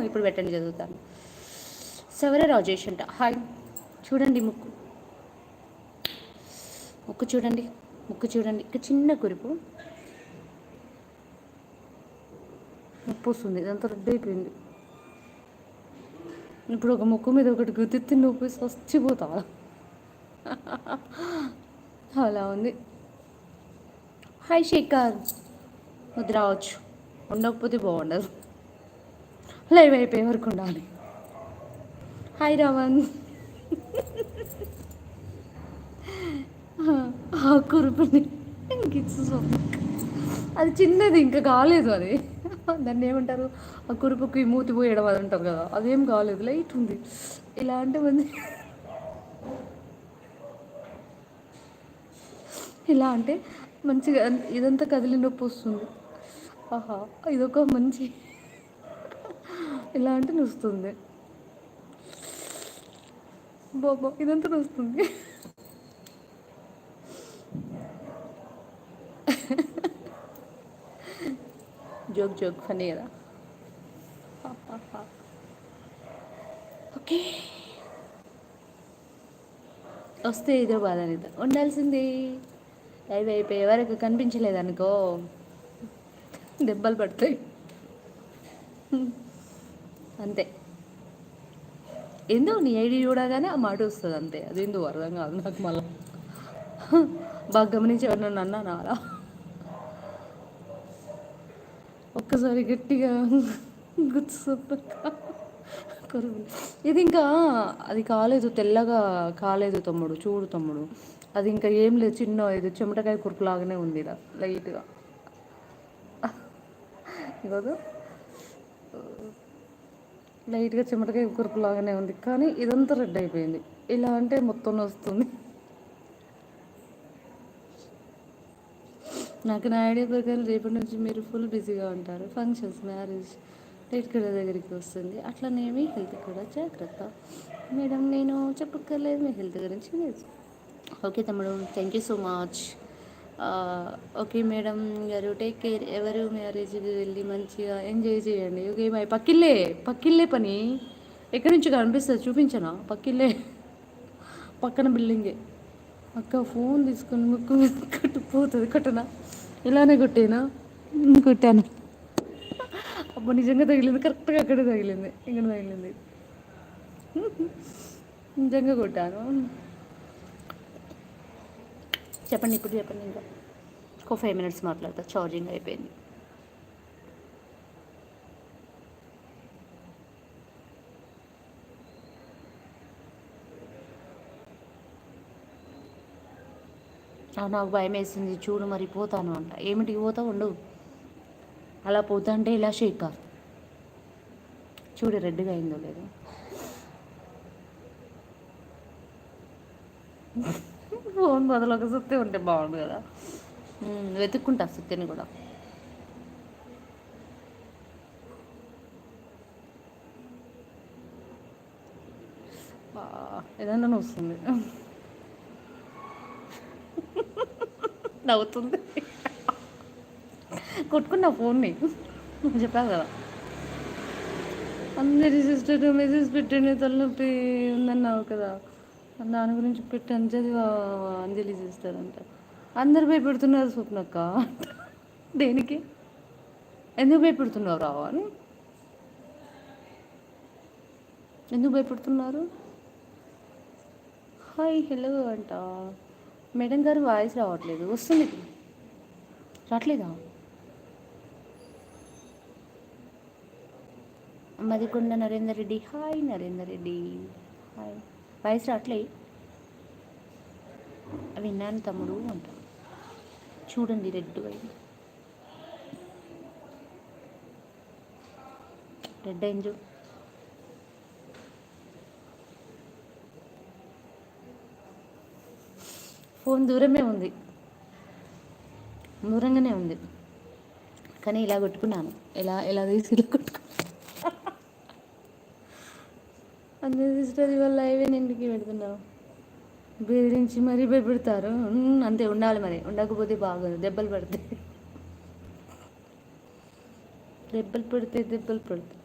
ఇప్పుడు పెట్టండి చదువుతాను. సవర రాజేష్ అంట. హాయ్. చూడండి ముక్కు, ముక్కు చూడండి, ముక్కు చూడండి. ఇక చిన్న కురుపు, నొప్పి వస్తుంది, ఇదంతా రెడ్ అయిపోయింది. ఇప్పుడు ఒక ముక్కు మీద ఒకటి గుర్తెత్తి నొప్పి చచ్చిపోతా అలా ఉంది. హాయ్ శేఖర్. ముద్ర రావచ్చు, ఉండకపోతే బాగుండదు, లైవ్ అయిపోయే వరకు ఉండాలి. హాయ్ రావణ్. ఆ కురుపుని గిచ్చు, అది చిన్నది, ఇంకా కాలేదు అది. దాన్ని ఏమంటారు, ఆ కురుపుకి మూతి పోయడం అది అంటారు కదా, అదేం కాలేదు, లైట్ ఉంది. ఇలా అంటే మంది, ఇలా అంటే మంచిగా ఇదంతా కదిలి నొప్పి వస్తుంది. ఆహా, ఇదొక మంచి, ఇలా అంటే నొస్తుంది బాబా, ఇదంతా నొస్తుంది. జోక్ జోక్ ఫనీ కదా. ఓకే, వస్తే ఇదో బాధ అనేది ఉండాల్సింది. లైవ్ అయిపోయే వరకు కనిపించలేదనుకో దెబ్బలు పడతాయి అంతే. ఎందుకు నీ ఐడి చూడగానే ఆ మాట వస్తుంది అంతే, అదేందుకు అర్థం కాదు నాకు. మళ్ళీ బాగా గమనించి ఎవరినన్ను అన్నాను అలా, ఒక్కసారి గట్టిగా కరువు. ఇది ఇంకా అది కాలేదు, తెల్లగా కాలేదు తమ్ముడు, చూడు తమ్ముడు, అది ఇంకా ఏం లేదు, చిన్న ఇది చెమటకాయ కురుపులాగానే ఉంది ఇలా లైట్గా. కాదు, లైట్గా చెమటకాయ కురుపులాగానే ఉంది, కానీ ఇదంతా రెడ్ అయిపోయింది. ఇలా అంటే మొత్తం వస్తుంది. నాకు నా ఐడియా ప్రకారం రేపటి నుంచి మీరు ఫుల్ బిజీగా ఉంటారు. ఫంక్షన్స్, మ్యారేజ్, డేట్ కూడా దగ్గరికి వస్తుంది, అట్లనే మీ హెల్త్ కూడా జాగ్రత్త. మేడం నేను చెప్పక్కర్లేదు మీ హెల్త్ గురించి. ఓకే తమ్ముడు, thank you so much. Okay madam గారు, టేక్ కేర్. ఎవరు మ్యారేజ్కి వెళ్ళి మంచిగా ఎంజాయ్ చేయండి. Okay bye. పక్కిల్లే, పక్కిల్లే పని ఎక్కడి నుంచి కనిపిస్తుంది చూపించనా? పక్కిల్లే, పక్కన బిల్డింగే. అక్క ఫోన్ తీసుకొని ముక్కు కట్టుపోతుంది, కొట్టనా? ఇలానే కొట్టేనా? కొట్టాను. అబ్బా నిజంగా తగిలింది, కరెక్ట్గా అక్కడే తగిలింది, ఇక్కడ తగిలింది, నిజంగా కొట్టాను. చెప్పండి, ఇప్పుడు చెప్పండి. ఇంకా ఒక 5 minutes మాట్లాడతా, ఛార్జింగ్ అయిపోయింది. నాకు భయం వేసింది, చూడు మరి పోతాను అంట. ఏమిటికి పోతా ఉండు, అలా పోతా అంటే ఇలా షేక్, చూడు రెడ్గా అయిందో లేదో. ఫోన్ బదులు ఒక సుత్తి ఉంటే బాగుండు కదా. వెతుక్కుంటా సుత్తిని కూడా. ఏదన్నా వస్తుంది, నవ్వుతుంది. కొట్టుకున్నా ఫోన్ని, నువ్వు చెప్పావు కదా. అందరి సిస్టర్ మెసేజ్ పెట్టండి, తలనొప్పి ఉందన్నావు కదా, దాని గురించి పెట్టాను, చదివా అంజలి సిస్టర్ అంట. అందరు భయపెడుతున్నారు స్వప్నక్క. దేనికి, ఎందుకు భయపెడుతున్నావు రావా అని? ఎందుకు భయపెడుతున్నారు? హాయ్ హలో అంట. మేడం గారు వాయిస్ రావట్లేదు, వస్తుంది, రావట్లేదా? Madikonda Narender Reddy, hi Narender Reddy, hi. Voice రావట్లే, విన్నాను తమ్ముడు అంట. చూడండి రెడ్ అయింది, రెడ్ అయింది. ఫోన్ దూరమే ఉంది, దూరంగానే ఉంది, కానీ ఇలా కొట్టుకున్నాను, ఇలా తీసి ఇలా కొట్టుకున్నాను. అందరి సిస్టర్ ఇవాళ లైవే ఇంటికి పెడుతున్నావు, బెదిరించి మరీ భయపెడతారు. అంతే ఉండాలి మరి, ఉండకపోతే బాగోదు, దెబ్బలు పడతాయి, దెబ్బలు పడతాయి.